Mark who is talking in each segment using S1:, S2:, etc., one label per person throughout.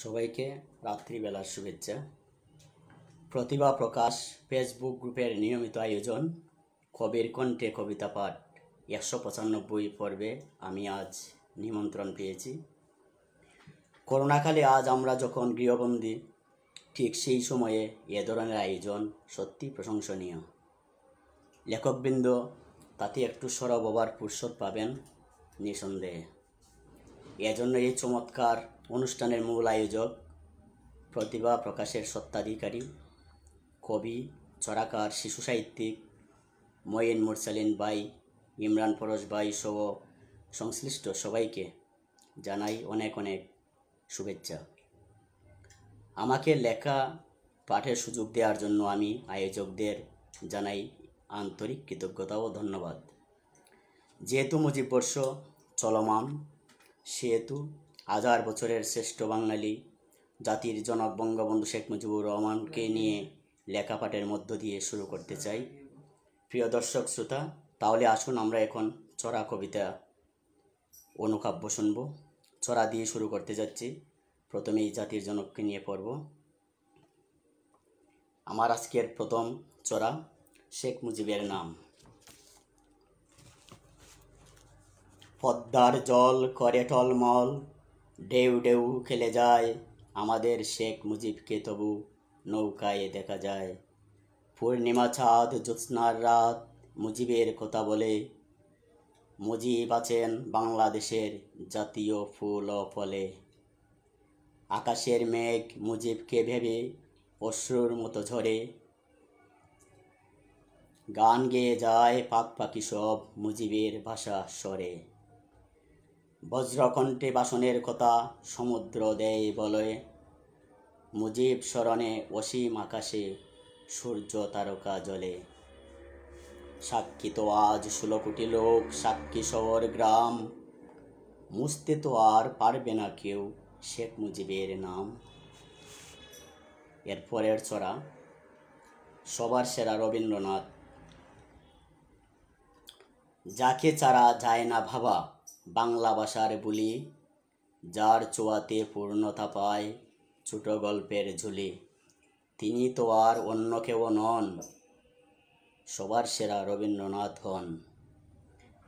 S1: সবাইকে রাত্রিবেলার শুভেচ্ছা। প্রতিভা প্রকাশ ফেসবুক গ্রুপের নিয়মিত আয়োজন কবির কণ্ঠে কবিতা পাঠ 195 পর্বে আমি আজ নিমন্ত্রণ পেয়েছি। করোনাকালে আজ আমরা যখন গৃহবন্দী, ঠিক সেই সময়ে এ ধরনের আয়োজন সত্যি প্রশংসনীয়। লেখকবৃন্দ তাতে একটু সরব হবার ফুরসত পাবেন নিঃসন্দেহে। এজন্য এই চমৎকার অনুষ্ঠানের মূল আয়োজক প্রতিভা প্রকাশের স্বত্বাধিকারী কবি, চরাকার, শিশু সাহিত্যিক মঈন মুরসালিন ভাই, ইমরান ফরোজ ভাই সহ সংশ্লিষ্ট সবাইকে জানাই অনেক অনেক শুভেচ্ছা। আমাকে লেখা পাঠের সুযোগ দেওয়ার জন্য আমি আয়োজকদের জানাই আন্তরিক কৃতজ্ঞতা ও ধন্যবাদ। যেহেতু মুজিববর্ষ চলমান, সেহেতু 1000 বছরের শ্রেষ্ঠ বাঙালি জাতির জনক বঙ্গবন্ধু শেখ মুজিবুর রহমানকে নিয়ে লেখাপাঠের মধ্য দিয়ে শুরু করতে চাই। প্রিয় দর্শক শ্রোতা, তাহলে আসুন আমরা এখন চরা কবিতা অনুকাব্য শুনব। চরা দিয়ে শুরু করতে যাচ্ছি। প্রথমেই জাতির জনককে নিয়ে পড়ব। আমার আজকের প্রথম চরা শেখ মুজিবের নাম। পদ্মার জল করে টলমল, ঢেউ ঢেউ খেলে যায়, আমাদের শেখ মুজিবকে তবু নৌকায় দেখা যায়। পূর্ণিমা চাঁদ জ্যোৎস্নার রাত মুজিবের কথা বলে, মুজিব আছেন বাংলাদেশের জাতীয় ফুল ও ফলে। আকাশের মেঘ মুজিবকে ভেবে অশ্রুর মতো ঝরে, গান গেয়ে যায় পাক পাখি সব মুজিবের ভাষা স্বরে। বজ্রকণ্ঠে বাসনের কথা সমুদ্র দেয় বলয়ে, মুজিব স্মরণে অসীম আকাশে সূর্য তারকা জ্বলে। সাক্ষী তো আজ 16 কোটি লোক, সাক্ষী শহর গ্রাম, মুছতে তো আর পারবে না কেউ শেখ মুজিবের নাম। এরপরের চরা সবার সেরা রবীন্দ্রনাথ। যাকে ছাড়া যায় না ভাবা বাংলা ভাষার বুলি, যার ছোঁয়াতে পূর্ণতা পায় ছোট গল্পের ঝুলি, তিনি তো আর অন্য কেউ নন, সবার সেরা রবীন্দ্রনাথ হন।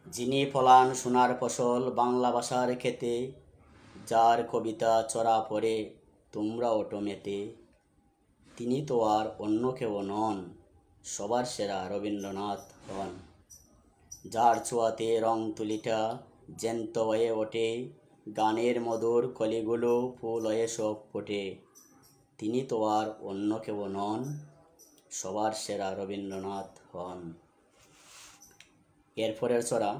S1: যিনি ফলান সোনার ফসল বাংলা ভাষার খেতে, যার কবিতা চরা পড়ে তোমরা ওঠো মেতে, তিনি তো আর অন্য কেউ নন, সবার সেরা রবীন্দ্রনাথ হন। যার ছোঁয়াতে রং তুলিটা জ্যান্ত হয়ে ওঠে, গানের মধুর কলিগুলো ফুল হয়ে সব ফোটে, তিনি তো আর অন্য কেউ নন, সবার সেরা রবীন্দ্রনাথ হন। এরপরের চরা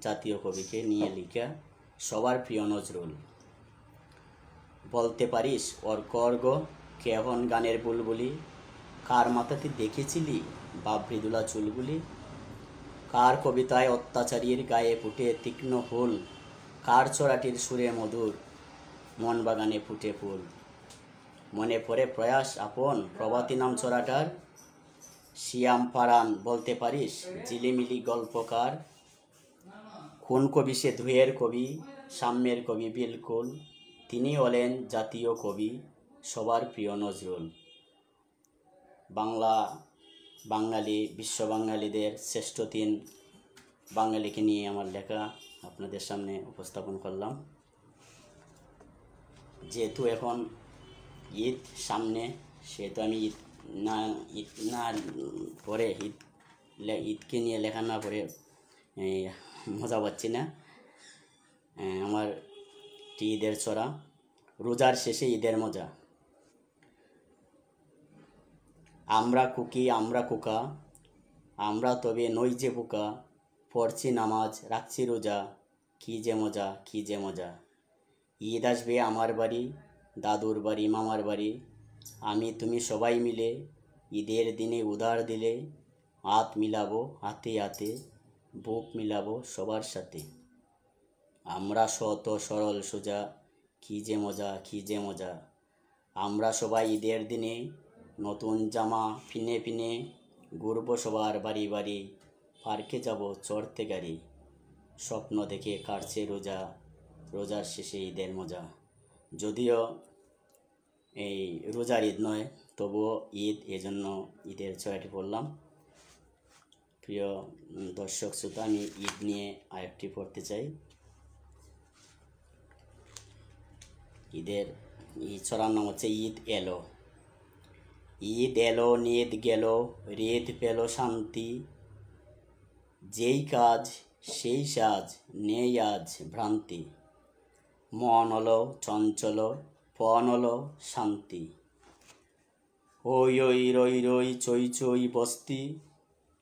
S1: জাতীয় কবিকে নিয়ে লিখা সবার প্রিয় নজরুল। বলতে পারিস অর্ক অর্ঘ কেহন গানের বুলবুলি, কার মাথাতে দেখেছিলি বাবরিদুলা চুলগুলি, কার কবিতায় অত্যাচারীর গায়ে ফুটে তীক্ষ্ণ ফুল, কার চরাটির সুরে মধুর মন বাগানে ফুটে ফুল। মনে পড়ে প্রয়াস আপন প্রভাতী নাম চরাটার, শিয়াম পারান বলতে পারিস ঝিলিমিলি গল্পকার। কোন কবি সে ধুয়ের কবি, সাম্যের কবি বিলকুল, তিনি হলেন জাতীয় কবি সবার প্রিয় নজরুল। বাঙালি বিশ্ব বাঙালিদের শ্রেষ্ঠ 3 বাঙালিকে নিয়ে আমার লেখা আপনাদের সামনে উপস্থাপন করলাম। যেহেতু এখন ঈদ সামনে, সেহেতু আমি ঈদ না পরে ঈদকে নিয়ে লেখা না পড়ে মজা পাচ্ছি না। আমার ঈদের চরা রোজার শেষে ঈদের মজা। আমরা কুকি আমরা কুকা, আমরা তবে নই যে বোকা, পড়ছি নামাজ রাখছি রোজা, কি যে মজা কি যে মজা। ঈদ আসবে আমার বাড়ি, দাদুর বাড়ি, মামার বাড়ি, আমি তুমি সবাই মিলে ঈদের দিনে উধার দিলে, হাত মিলাবো হাতে হাতে, বুক মিলাবো সবার সাথে। আমরা শত সরল সোজা, কি যে মজা কি যে মজা। আমরা সবাই ঈদের দিনে নতুন জামা পিনে পিনে, ঘুরবো সবার বাড়ি বাড়ি, পার্কে যাব চড়তে গাড়ি, স্বপ্ন দেখে কাটছে রোজা, রোজার শেষে ঈদের মজা। যদিও এই রোজার ঈদ নয়, তবুও ঈদ, এজন্য ঈদের ছড়াটি পড়লাম। প্রিয় দর্শক শ্রোতা, আমি ঈদ নিয়ে আরেকটি পড়তে চাই। ঈদের এই ছড়ার নাম হচ্ছে ঈদ এলো। ঈদ এলো নিদ গেল, রেদ পেল শান্তি, যেই কাজ সেই সাজ, নেই আজ ভ্রান্তি, মন হলো চঞ্চল, পণ হলো শান্তি, ওই ওই রই রই চই চই বস্তি,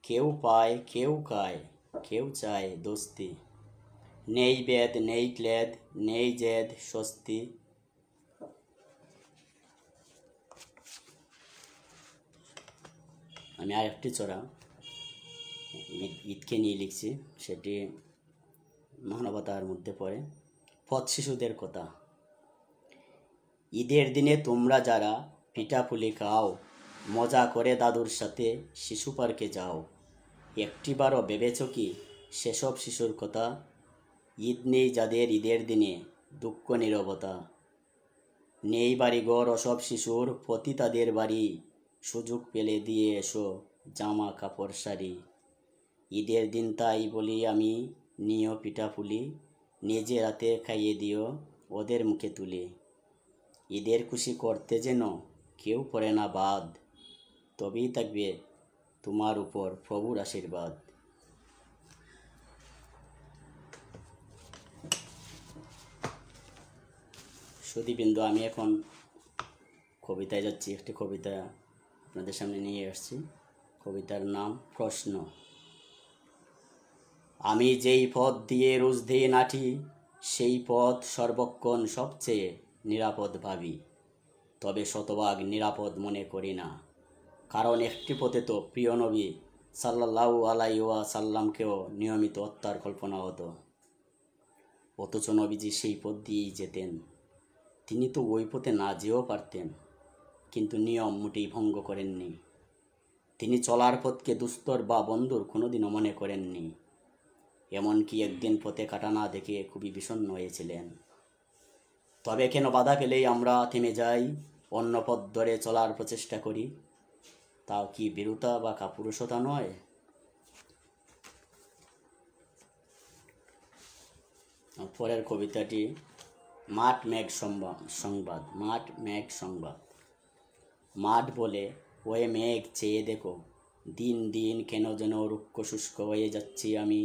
S1: কেউ পায় কেউ খায়, কেউ চায় দোস্তি, নেই বেদ নেই ক্লেদ, নেই জেদ স্বস্তি। আমি আরেকটি ছড়া ঈদকে নিয়ে লিখছি, সেটি মানবতার মধ্যে পড়ে। পথ শিশুদের কথা। ঈদের দিনে তোমরা যারা পিঠাপুলি খাও, মজা করে দাদুর সাথে শিশু পার্কে যাও, একটিবারও ভেবেছ কি সেসব শিশুর কথা? ঈদ নেই যাদের ঈদের দিনে দুঃখ নীরবতা, নেই বাড়িঘর ওসব শিশুর, প্রতি তাদের বাড়ি, সুযোগ পেলে দিয়ে এসো জামা কাপড় শাড়ি। ঈদের দিন তাই বলি আমি, নিও পিঠাপুলি, নিজে রাতে খাইয়ে দিও ওদের মুখে তুলে। ঈদের খুশি করতে যেন কেউ পড়ে না বাদ, তবেই থাকবে তোমার উপর প্রভুর আশীর্বাদ। সুধীবৃন্দ, আমি এখন কবিতায় যাচ্ছি। একটি কবিতা আপনাদের সামনে নিয়ে আসছি। কবিতার নাম প্রশ্ন। আমি যেই পথ দিয়ে রোজ দিন হাঁটি, সেই পথ সর্বক্ষণ সবচেয়ে নিরাপদ ভাবি, তবে শতভাগ নিরাপদ মনে করি না, কারণ একটি পথে তো প্রিয় নবী সাল্লাল্লাহু আলাইহি ওয়াসাল্লামকেও নিয়মিত হত্যার কল্পনা হতো। অথচ নবীজি সেই পথ দিয়েই যেতেন। তিনি তো ওই পথে না যেও পারতেন, কিন্তু নিয়ম মোটেই ভঙ্গ করেননি। তিনি চলার পথকে দুস্তর বা বন্ধুর কোনোদিনও মনে করেননি। এমনকি একদিন পথে কাটা না দেখে খুবই বিষণ্ণ হয়েছিলেন। তবে কেন বাধা পেলেই আমরা থেমে যাই, অন্য পথ ধরে চলার প্রচেষ্টা করি? তাও কি বীরতা বা কাপুরুষতা নয়? পরের কবিতাটি মাঠ মেঘ সংবাদ। মাঠ মেঘ সংবাদ। মাঠ বলে, ওয়ে মেঘ চেয়ে দেখো, দিন দিন কেন যেন রুক্ষ শুষ্ক হয়ে যাচ্ছি আমি,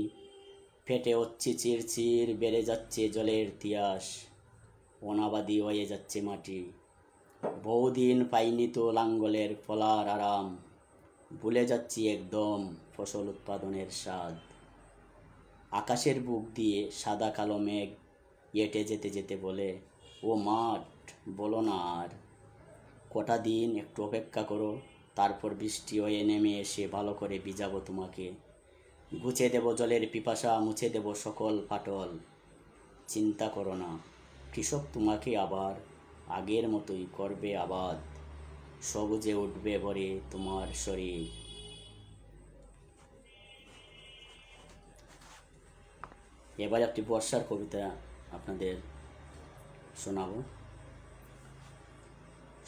S1: ফেটে হচ্ছি চিরচির, বেড়ে যাচ্ছে জলের তিয়াস, অনাবাদি হয়ে যাচ্ছে মাটি, বহুদিন পাইনি তো লাঙ্গলের ফলার আরাম, ভুলে যাচ্ছি একদম ফসল উৎপাদনের স্বাদ। আকাশের বুক দিয়ে সাদা কালো মেঘ হেঁটে যেতে যেতে বলে, ও মাঠ বলো না আর, কটা দিন একটু অপেক্ষা করো, তারপর বৃষ্টি হয়ে নেমে এসে ভালো করে ভিজাবো তোমাকে, গুছে দেব জলের পিপাসা, মুছে দেব সকল ফাটল। চিন্তা করো না, কৃষক তোমাকে আবার আগের মতোই করবে আবাদ, সবুজে উঠবে ভরে তোমার শরীর। এবার একটি বর্ষার কবিতা আপনাদের শোনাব।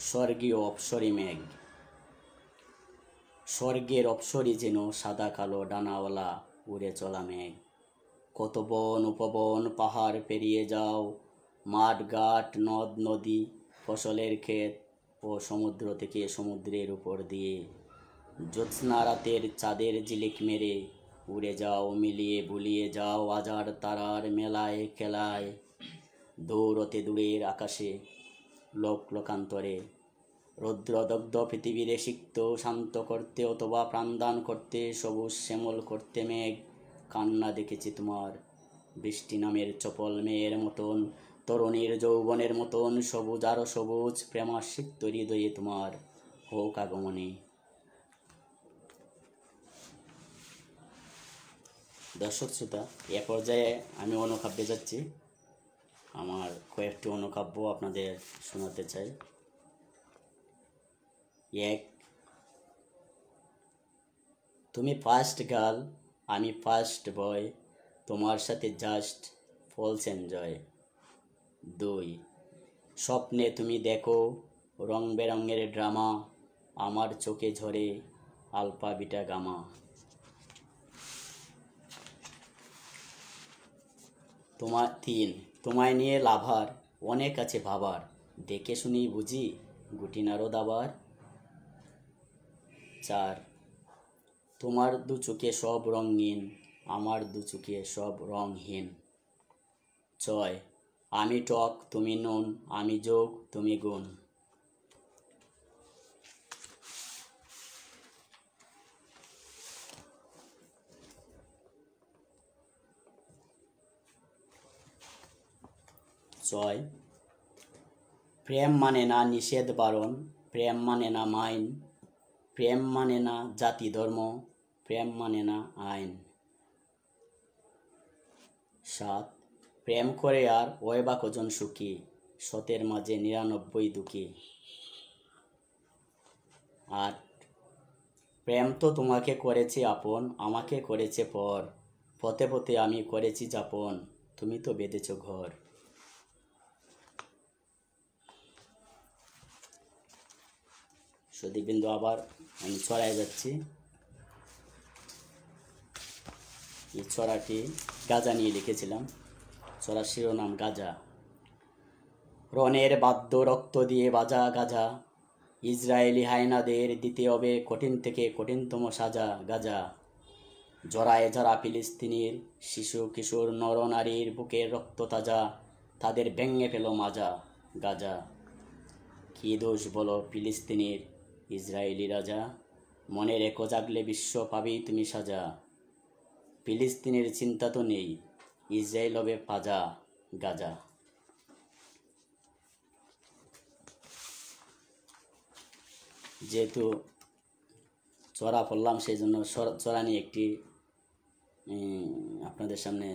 S1: স্বর্গীয় অপসরী মেঘ। স্বর্গের অপসরী যেন সাদা কালো ডানাওয়ালা উড়ে চলা মেঘ, কত বন উপবন পাহাড় পেরিয়ে যাও, মাঠ ঘাট নদ নদী ফসলের ক্ষেত ও সমুদ্র থেকে সমুদ্রের উপর দিয়ে, জ্যোৎস্না রাতের চাঁদের ঝিলিক মেরে উড়ে যাও, মিলিয়ে ভুলিয়ে যাও হাজার তারার মেলায় খেলায়, দৌড়তে দূরের আকাশে লোক লোকান্তরে, রৌদ্রদগ্ধ পৃথিবীরে সিক্ত শান্ত করতে অথবা প্রাণদান করতে, সবুজ শ্যামল করতে মেঘ কান্না দেখেছি তোমার, বৃষ্টি নামের চপল মেয়ের মতন, তরুণীর যৌবনের মতন, সবুজ আরো সবুজ প্রেমাসিক্ত হৃদয়ে তোমার হোক আগমনে। দর্শক শ্রোতা, এ পর্যায়ে আমি অনুকাব্যে যাচ্ছি। আমার কয়েকটি অনুকাব্য আপনাদের শোনাতে চাই। এক, তুমি ফার্স্ট গার্ল, আমি ফার্স্ট বয়, তোমার সাথে জাস্ট ফলস এনজয়। দুই, স্বপ্নে তুমি দেখো রং বেরঙের ড্রামা, আমার চোখে ঝরে আলফা বিটা গামা। তোমায় নিয়ে লাভার অনেক আছে ভাবার, দেখে শুনেই বুঝি গুটি নারদ আবার। 4, তোমার দু চোখে সব রঙিন, আমার দু চোখে সব রংহীন। 6, আমি টক তুমি নুন, আমি যোগ তুমি গুণ। 6, প্রেম মানে না নিষেধ বারণ, প্রেম মানে না মাইন, প্রেম মানে না জাতি ধর্ম, প্রেম মানে না আইন। 7, প্রেম করে আর ওই বা কজন সুখী, সতের মাঝে 99 দুঃখী। 8, প্রেম তো তোমাকে করেছে আপন, আমাকে করেছে পর, পথে পথে আমি করেছি যাপন, তুমি তো বেঁধেছ ঘর। সুদীপবিন্দু আবার আমি ছড়ায় যাচ্ছি। এই ছড়াটি গাজা নিয়ে লিখেছিলাম। ছড়ার শিরোনাম গাজা। রণের বাদ্য রক্ত দিয়ে বাজা গাজা, ইসরায়েলি হায়নাদের দিতে হবে কঠিন থেকে কঠিনতম সাজা গাজা। জরায়ে যারা ফিলিস্তিনির শিশু কিশোর নরনারীর বুকের রক্ত তাজা, তাদের ভেঙে ফেল মাজা গাজা। কি দোষ বলো ফিলিস্তিনির ইসরায়েলি রাজা, মনে রেখো জাগলে বিশ্ব পাবেই তুমি সাজা। ফিলিস্তিনের চিন্তা তো নেই, ইসরায়েল হবে পাজা গাজা। যেহেতু চড়া পড়লাম সেই জন্য চড়া নিয়ে একটি আপনাদের সামনে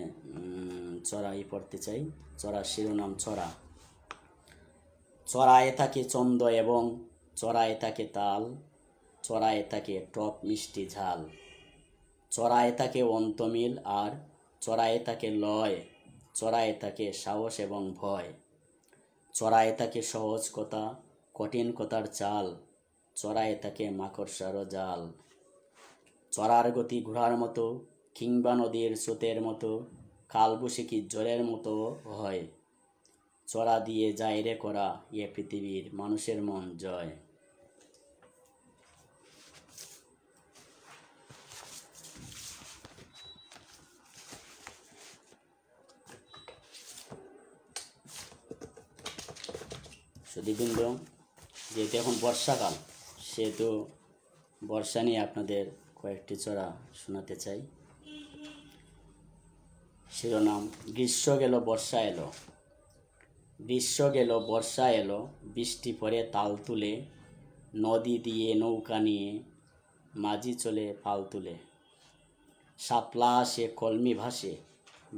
S1: চড়াই পড়তে চাই। চড়ার শিরোনাম চড়া। চড়ায় থাকে ছন্দ এবং চড়ায় থাকে তাল, চড়ায় থাকে টক মিষ্টি ঝাল, চড়ায় থাকে অন্তমিল আর চড়ায় থাকে লয়, চড়ায় থাকে সাহস এবং ভয়, চড়ায় থাকে সহজ কথা কঠিন কথার চাল, চড়ায় থাকে মাকড়সারও জাল। চড়ার গতি ঘোড়ার মতো কিংবা নদীর স্রোতের মতো, কালবৈশাখী ঝড়ের মতো হয়, চড়া দিয়ে যায় রে করা এ পৃথিবীর মানুষের মন জয়। সুদীপবৃন্দ, যেহেতু এখন বর্ষাকাল সেহেতু বর্ষা নিয়ে আপনাদের কয়েকটি চড়া শোনাতে চাই। শিরোনাম গ্রীষ্ম গেল বর্ষা এলো। গ্রীষ্ম গেল বর্ষা এলো, বৃষ্টি পড়ে তাল তুলে, নদী দিয়ে নৌকা নিয়ে মাঝি চলে পাল তুলে, শাপলা আসে কলমি ভাসে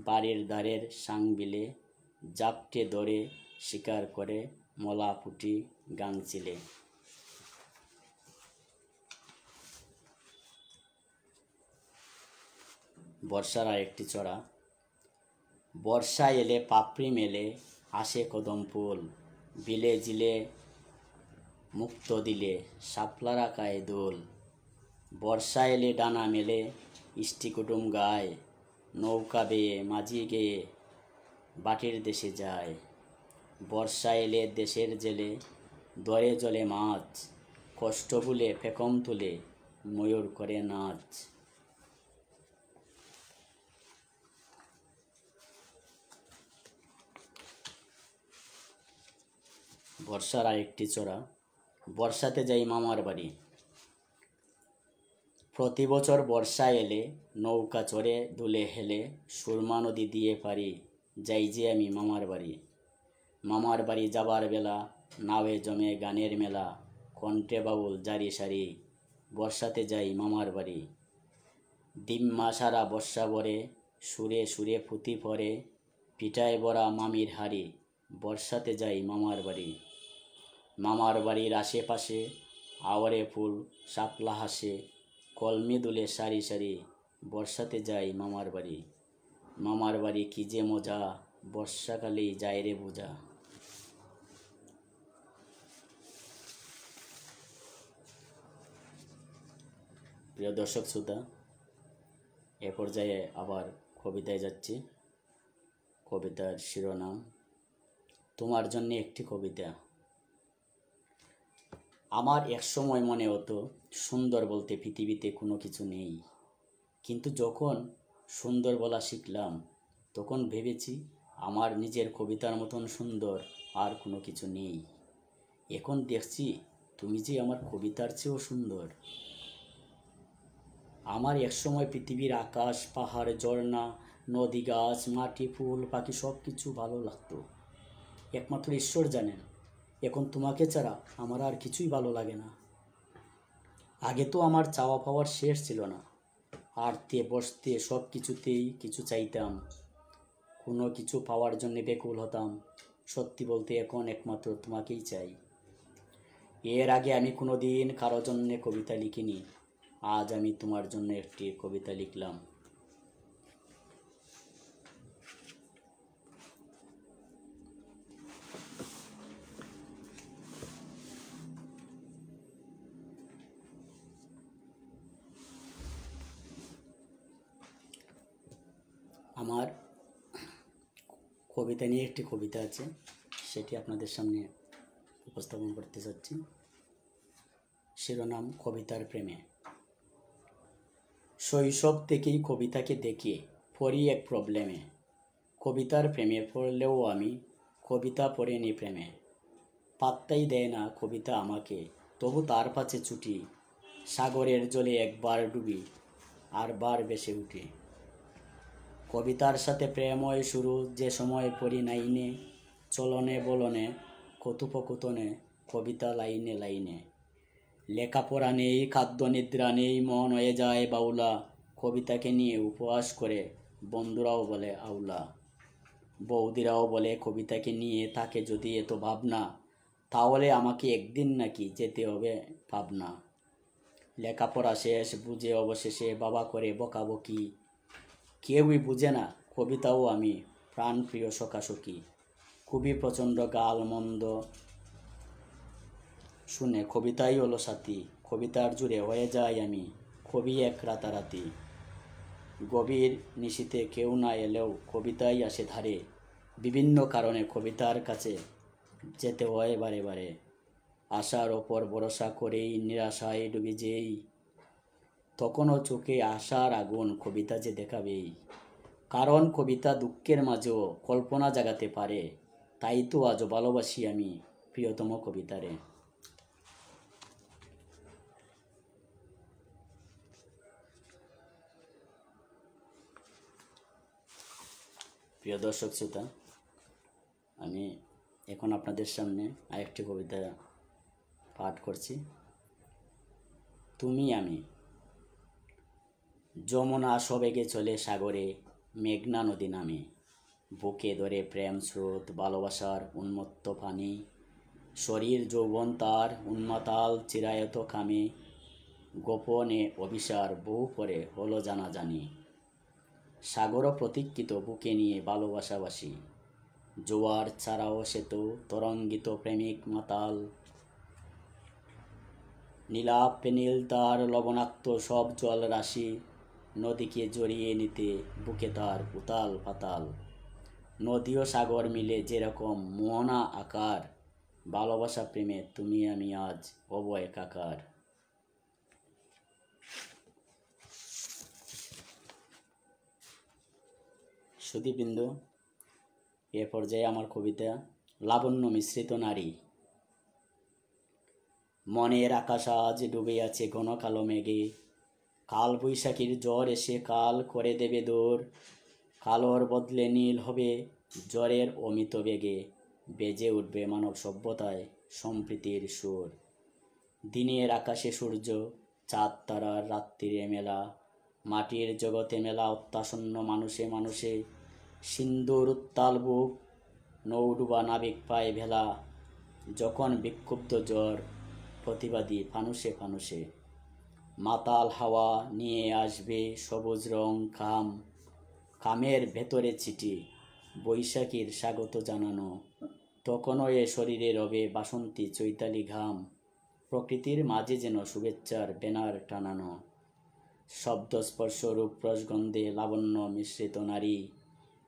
S1: বাড়ির ধারের সাংবিলে, জাপটে ধরে শিকার করে মলা পুঁটি গাংচিলে। বর্ষার আরেকটি চড়া। বর্ষা এলে পাপড়ি মেলে আসে কদম ফুল, বিলে জিলে মুক্ত দিলে শাপলার আকায় দোল, বর্ষা এলে ডানা মেলে ইষ্টি কুটুম গায়, নৌকা বেয়ে মাঝি গেয়ে বাটির দেশে যায়, বর্ষা এলে দেশের জেলে দরে জলে মাছ, কষ্ট ভুলে পেখম তুলে ময়ূর করে নাচ। বর্ষার আরেকটি চড়া। বর্ষাতে যাই মামার বাড়ি। প্রতি বছর বর্ষা এলে নৌকা চড়ে দুলে হেলে সুরমা নদী দিয়ে পারি যাই যে আমি মামার বাড়ি। মামার বাড়ি যাবার বেলা নাওয়ে জমে গানের মেলা, কণ্ঠে বাউল জারি সারি বর্ষাতে যাই মামার বাড়ি। দিম্মা সারা বর্ষা ভরে সুরে সুরে পুঁতি পরে, পিঠায় বড়া মামির হাড়ি বর্ষাতে যাই মামার বাড়ি। মামার বাড়ির আশেপাশে আওয়ারে ফুল শাপলা হাসে, কলমি দুলে সারি সারি বর্ষাতে যাই মামার বাড়ি। মামার বাড়ি কি যে মজা বর্ষাকালেই যায় রে বোঝা। প্রিয় দর্শক শ্রোতা, এ পর্যায়ে আবার কবিতায় যাচ্ছি। কবিতার শিরোনাম তোমার জন্য একটি কবিতা। আমার একসময় মনে হতো সুন্দর বলতে পৃথিবীতে কোনো কিছু নেই, কিন্তু যখন সুন্দর বলা শিখলাম তখন ভেবেছি আমার নিজের কবিতার মতন সুন্দর আর কোনো কিছু নেই। এখন দেখছি তুমি যে আমার কবিতার চেয়েও সুন্দর। আমার একসময় পৃথিবীর আকাশ, পাহাড়, ঝর্ণা, নদী, গাছ, মাটি, ফুল, পাখি সব কিছু ভালো লাগতো। একমাত্র ঈশ্বর জানেন, এখন তোমাকে ছাড়া আমার আর কিছুই ভালো লাগে না। আগে তো আমার চাওয়া পাওয়ার শেষ ছিল না। হাঁটতে বসতে সব কিছুতেই কিছু চাইতাম, কোনো কিছু পাওয়ার জন্য ব্যাকুল হতাম। সত্যি বলতে এখন একমাত্র তোমাকেই চাই। এর আগে আমি কোনো দিন কারো জন্যে কবিতা লিখিনি। আজ আমি তোমার জন্য একটি কবিতা লিখলাম। আমার কবিতা নিয়ে একটি কবিতা আছে, সেটি আপনাদের সামনে উপস্থাপন করতে চাচ্ছি। শিরোনাম কবিতার প্রেমে। শৈশব থেকেই কবিতাকে দেখে পড়ি এক প্রবলেমে। কবিতার প্রেমে পড়লেও আমি কবিতা পড়িনি প্রেমে। পাত্তাই দেয় না কবিতা আমাকে, তবু তার পাছে ছুটি। সাগরের জলে একবার ডুবি, আর বার ভেসে উঠি। কবিতার সাথে প্রেময় শুরু যে সময় পড়ি নাইনে। চলনে বলনে কথোপকথনে কবিতা লাইনে লাইনে। লেখাপড়া নেই, খাদ্য নিদ্রা নেই, মন হয়ে যায় বাউলা। কবিতাকে নিয়ে উপহাস করে বন্ধুরাও বলে আউলা। বৌদিরাও বলে কবিতাকে নিয়ে তাকে যদি এত ভাবনা, তাহলে আমাকে একদিন নাকি যেতে হবে পাবনা। লেখাপড়া শেষ বুঝে অবশেষে বাবা করে বকাবকি। কেউই বুঝে না কবিতাও আমি প্রাণপ্রিয় সখাসখী। খুবই প্রচণ্ড গাল মন্দ শুনে কবিতাই হলো সাথী। কবিতার জুড়ে হয়ে যাই আমি কবি এক রাতারাতি। গভীর নিশীথে কেউ না এলেও কবিতাই আসে ধারে। বিভিন্ন কারণে কবিতার কাছে যেতে হয় বারে বারে। আশার ওপর ভরসা করেই নিরাশায় ডুবে যেই, তখনও চোখে আশার আগুন কবিতা যে দেখাবেই। কারণ কবিতা দুঃখের মাঝেও কল্পনা জাগাতে পারে। তাই তো আজও ভালোবাসি আমি প্রিয়তম কবিতারে। প্রিয় দর্শক শ্রোতা, আমি এখন আপনাদের সামনে আরেকটি কবিতা পাঠ করছি। তুমি আমি। যমুনা সবেগে চলে সাগরে, মেঘনা নদী নামে। বুকে ধরে প্রেম স্রোত, ভালোবাসার উন্মত্ত পানি। শরীর যৌবন তার উন্মাতাল চিরায়ত কামে। গোপনে অভিসার বহু পরে হলো জানাজানি। সাগর প্রতীক্ষিত বুকে নিয়ে ভালোবাসাবাসী। জোয়ার ছাড়াও সেতু তরঙ্গিত প্রেমিক মাতাল। নীলাপ নীল তার লবণাক্ত সব জল রাশি। নদীকে জড়িয়ে নিতে বুকে তার উতাল পাতাল। নদী ও সাগর মিলে যেরকম মোহনা আকার। ভালোবাসা প্রেমে তুমি আমি আজ হব একাকার। সুধীবৃন্দ, এ পর্যায়ে আমার কবিতা লাবণ্য মিশ্রিত নারী। মনের আকাশ আজ ডুবে আছে ঘন কালো মেঘে। কাল বৈশাখীর জ্বর এসে কাল করে দেবে দৌড়। কালোর বদলে নীল হবে জ্বরের অমিত বেগে। বেজে উঠবে মানব সভ্যতায় সম্প্রীতির সুর। দিনের আকাশে সূর্য, চাঁদ তারার রাত্রিরে মেলা। মাটির জগতে মেলা অত্যাসন্ন মানুষে মানুষে। সিন্দুর উত্তাল বুক, নৌডুবা নাবিক পায় ভেলা। যখন বিক্ষুব্ধ জ্বর প্রতিবাদী ফানুষে ফানুষে। মাতাল হাওয়া নিয়ে আসবে সবুজ রং খাম। খামের ভেতরে চিঠি বৈশাখীর স্বাগত জানানো। তখনও এ শরীরে রবে বাসন্তী চৈতালি ঘাম। প্রকৃতির মাঝে যেন শুভেচ্ছার ব্যানার টানানো। শব্দ স্পর্শ রূপ রসগন্ধে লাবণ্য মিশ্রিত নারী,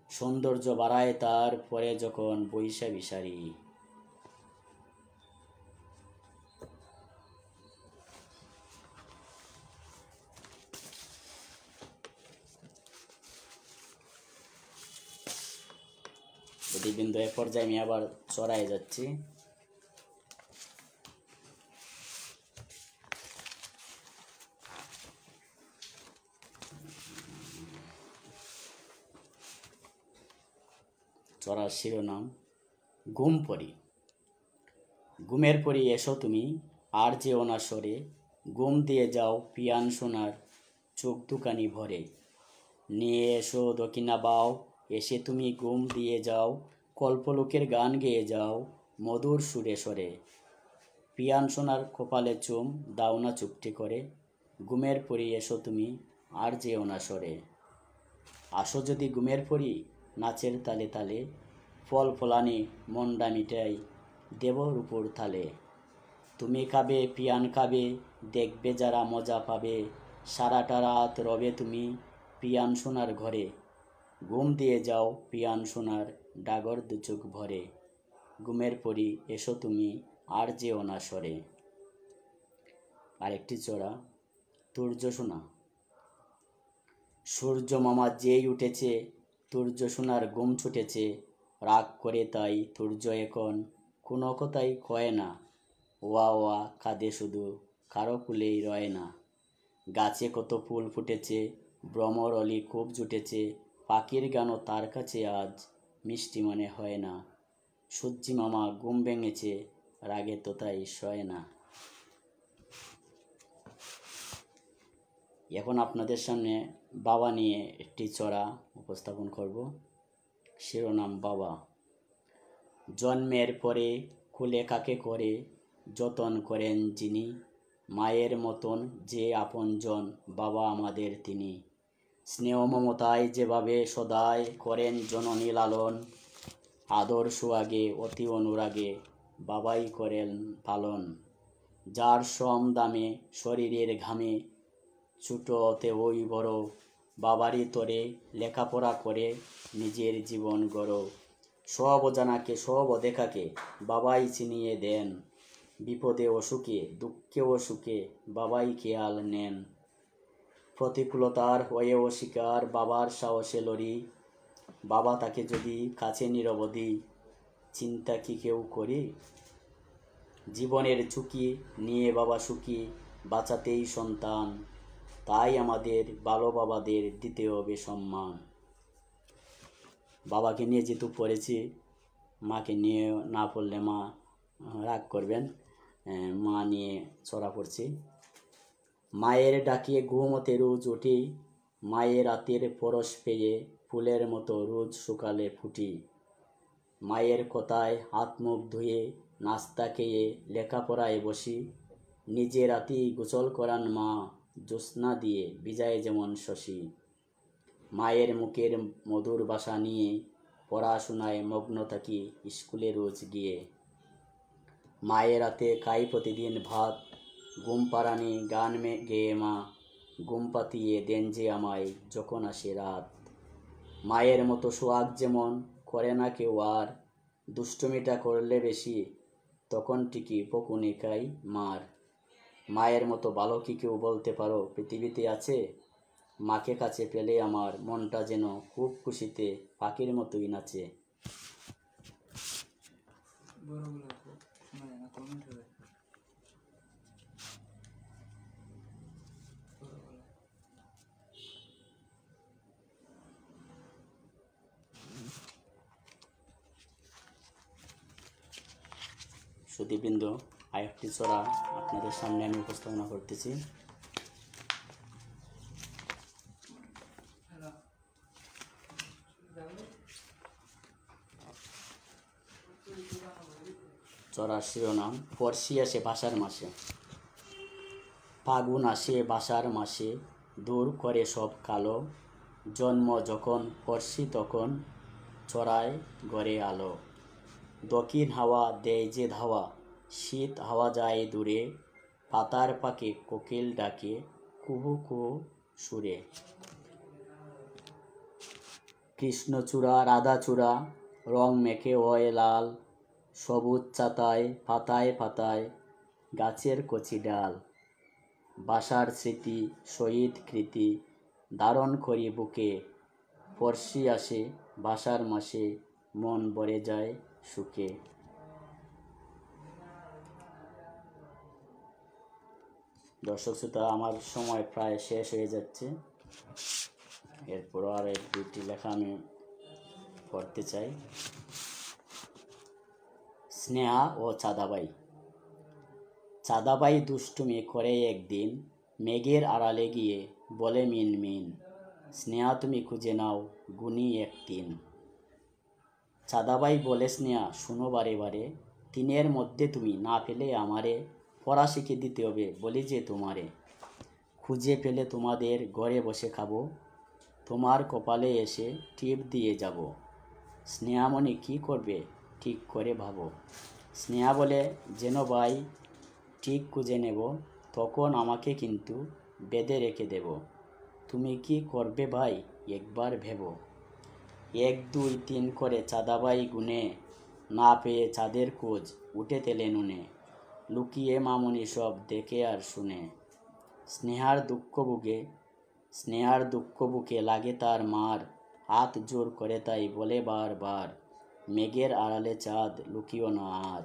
S1: সৌন্দর্য বাড়ায় তার পরে যখন বৈশা বিসারি। প্রতিবিন্দু এ পর্যায়ে আমি আবার চড়াই যাচ্ছি। চড়ার শিরোনাম ঘুম পড়ি। ঘুমের পরি এসো তুমি, আর যেও না সরে, ঘুম দিয়ে যাও পিয়ান সোনার চোখ দুখানি ভরে। নিয়ে এসো দক্ষিণা বাও, এসে তুমি ঘুম দিয়ে যাও, কল্পলোকের গান গেয়ে যাও মধুর সুরে সরে। পিয়ান সোনার কপালে চুম দাও না চুপটি করে, ঘুমের পরি এসো তুমি, আর যেও না সরে। আসো যদি ঘুমের পরি, নাচের তালে তালে, ফল ফলানি মন্ডা মিটাই দেব রূপোর থালে। তুমি খাবে পিয়ান খাবে, দেখবে যারা মজা পাবে, সারাটা রাত রবে তুমি পিয়ান সোনার ঘরে। ঘুম দিয়ে যাও পিয়ান সোনার ডাগর দুচোখ ভরে, ঘুমের পরি এসো তুমি, আর যেও না সরে। আরেকটি চড়া তুর্য সোনা। সূর্য মামা যেই উঠেছে, তুর্য সোনার ঘুম ছুটেছে, রাগ করে তাই তুর্য এখন কোনো কথাই কয় না। ওয়া ওয়া কাঁদে শুধু, কারো কুলেই রয় না। গাছে কত ফুল ফুটেছে, ভ্রমর অলি খুব জুটেছে, পাখির গানও তার কাছে আজ মিষ্টি মনে হয় না। সূর্যি মামা ঘুম ভেঙেছে, রাগে তো তাই সয় না। এখন আপনাদের সামনে বাবা নিয়ে একটি চড়া উপস্থাপন করব। শিরোনাম বাবা। জন্মের পরে কোলে কাকে করে যতন করেন যিনি, মায়ের মতন যে আপনজন বাবা আমাদের তিনি। স্নেহ মমতায় যেভাবে সদাই করেন জননী লালন, আদর সোয়াগে অতি অনুরাগে বাবাই করেন পালন। যার শ্রম দামে শরীরের ঘামে ছোটতে ওই বড়, বাবারই তরে লেখাপড়া করে নিজের জীবন গড়। সব অজানাকে সব অদেখাকে বাবাই চিনিয়ে দেন, বিপদে অসুখে দুঃখে ও সুখে বাবাই খেয়াল নেন। প্রতিকূলতার হয়েও শিকার বাবার সাহসে লড়ি, বাবা তাকে যদি কাছে নিরবধি চিন্তা কি কেউ করি। জীবনের ঝুঁকি নিয়ে বাবা সুখী, বাঁচাতেই সন্তান, তাই আমাদের ভালো বাবাদের দিতে হবে সম্মান। বাবাকে নিয়ে যেহেতু পড়েছি, মাকে নিয়ে না পড়লে মা রাগ করবেন, মা নিয়ে চড়া পড়ছি। মায়ের ডাকিয়ে ঘুমোতে রোজ উঠি, মায়ের রাতের পরশ পেয়ে ফুলের মতো রোজ সকালে ফুটি। মায়ের কথায় হাত মুখ ধুয়ে নাস্তা খেয়ে লেখাপড়ায় বসি, নিজে রাতি গোসল করান মা জ্যোৎস্না দিয়ে ভিজায় যেমন শশী। মায়ের মুখের মধুর ভাষা নিয়ে পড়াশোনায় মগ্ন থাকি স্কুলে রোজ গিয়ে। মায়ের হাতে খাই প্রতিদিন ভাত, ঘুম পাড়ানি গান গেয়ে মা ঘুম পাতিয়ে দেন যে আমায় যখন আসে রাত। মায়ের মতো সোয়াগ যেমন করে না কেউ আর, দুষ্টুমিটা করলে বেশি তখন ঠিকই বকুনি খাই মার। মায়ের মতো ভালো কি কেউ বলতে পারো পৃথিবীতে আছে, মাকে কাছে পেলে আমার মনটা যেন খুব খুশিতে পাখির মতোই নাচে। সুধীবৃন্দ, আরেকটি চড়া আপনাদের সামনে আমি উপস্থাপনা করতেছি। চড়ার শিরোনাম পরশি আসে বাসার মাসে। ফাগুন আসে বাসার মাসে, দূর করে সব কালো, জন্ম যখন পরশি তখন চড়ায় ঘরে আলো। দক্ষিণ হাওয়া দেয় যে ধাওয়া, শীত হাওয়া যায় দূরে, পাতার পাকে কোকিল ডাকে কুহু কুহু সুরে। কৃষ্ণচূড়া রাধাচূড়া রং মেখে হয় লাল, সবুজ চাতায় পাতায় পাতায় গাছের কচি ডাল। বাসার স্মৃতি শহীদ কৃতি ধারণ করি বুকে, পরশি আসে বাসার মাসে মন ভরে যায় সুখে। দর্শক শ্রোতা, আমার সময় প্রায় শেষ হয়ে যাচ্ছে, এরপরও আর এক দুটি লেখা আমি পড়তে চাই। স্নেহা ও চাঁদাবাই। চাঁদাবাই দুষ্টুমি করে একদিন, মেঘের আড়ালে গিয়ে বলে মিন মিন, স্নেহা তুমি খুঁজে নাও গুনি 1-3। চাঁদাবাই বলে স্নেহা শুনো বারে বারে, 3-এর মধ্যে তুমি না পেলে আমারে পড়া শিখে দিতে হবে বলি যে তোমারে। খুঁজে পেলে তোমাদের ঘরে বসে খাবো, তোমার কপালে এসে টিপ দিয়ে যাব। স্নেহামণি কি করবে ঠিক করে ভাবো। স্নেহা বলে যেন ভাই ঠিক খুঁজে নেব, তখন আমাকে কিন্তু বেঁধে রেখে দেব। তুমি কি করবে ভাই একবার ভেবো। 1 2 3 করে চাঁদাবাই গুনে, না পেয়ে চাঁদের খোঁজ উঠে তেলে নুনে। লুকিয়ে মামনি সব দেখে আর শুনে, স্নেহার দুঃখ বুকে লাগে তার মার। হাত জোর করে তাই বলে বারবার, মেঘের আড়ালে চাঁদ লুকিও না আর।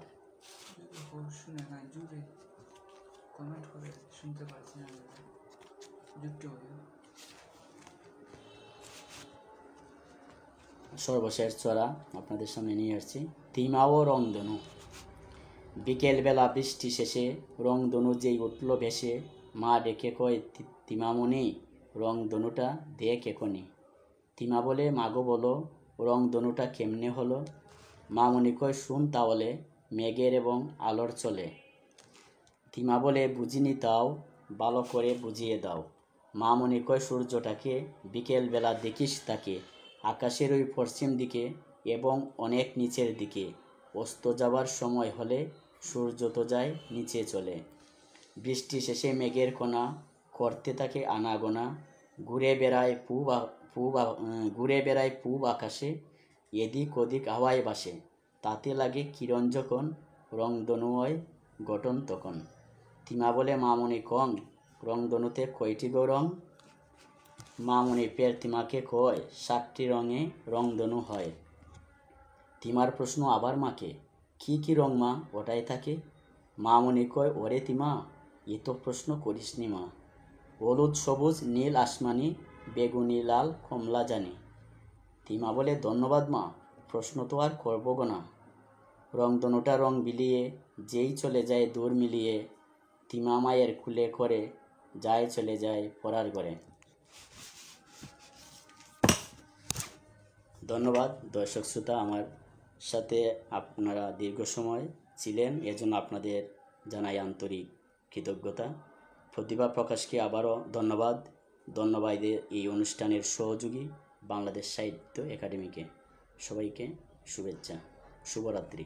S1: সর্বশেষ ছড়া আপনাদের সামনে নিয়ে আসছি। তিমা ও রংধনু। বিকেলবেলা বৃষ্টি শেষে রংধনু যেই উঠল ভেসে, মা ডেকে কয় তিমামণি রংধনুটা দেখ এখনি। তিমা বলে মাগো বলো রংধনুটা কেমনে হলো। মামনি কয় শুন তাহলে মেঘের এবং আলোর চলে। তিমা বলে বুঝিনি তাও ভালো করে বুঝিয়ে দাও। মামনি কয় সূর্যটাকে বিকেলবেলা দেখিস তাকে, আকাশের ওই পশ্চিম দিকে এবং অনেক নিচের দিকে। অস্ত যাবার সময় হলে সূর্য তো যায় নিচে চলে। বৃষ্টি শেষে মেঘের কণা করতে থাকে আনাগোনা, ঘুরে বেড়ায় পূব আকাশে, এদিক ওদিক হাওয়ায় ভাসে। তাতে লাগে কিরণ যখন, রংধনু হয় গঠন তখন। তিমা বলে মামনি কং রংধনুতে কয়টি গো রং। মামনি ফের তিমাকে কয় 7টি রঙে রংধনু হয়। তিমার প্রশ্ন আবার মাকে, কি কি রং মা ওটাই থাকে। মামনি কয় ওরে তিমা এত প্রশ্ন করিসনি মা, হলুদ সবুজ নীল আসমানি বেগুনি লাল কমলা জানি। তিমা বলে ধন্যবাদ মা, প্রশ্ন তো আর করব গো না। রংধনুটা রং বিলিয়ে যেই চলে যায় দূর মিলিয়ে, তিমা মায়ের কুলে করে চলে যায় পড়ার ঘরে। ধন্যবাদ দর্শক শ্রোতা, আমার সাথে আপনারা দীর্ঘ সময় ছিলেন, এজন্য আপনাদের জানাই আন্তরিক কৃতজ্ঞতা। প্রতিভা প্রকাশকে আবারও ধন্যবাদ এই অনুষ্ঠানের সহযোগী বাংলাদেশ সাহিত্য একাডেমিকে। সবাইকে শুভেচ্ছা, শুভরাত্রি।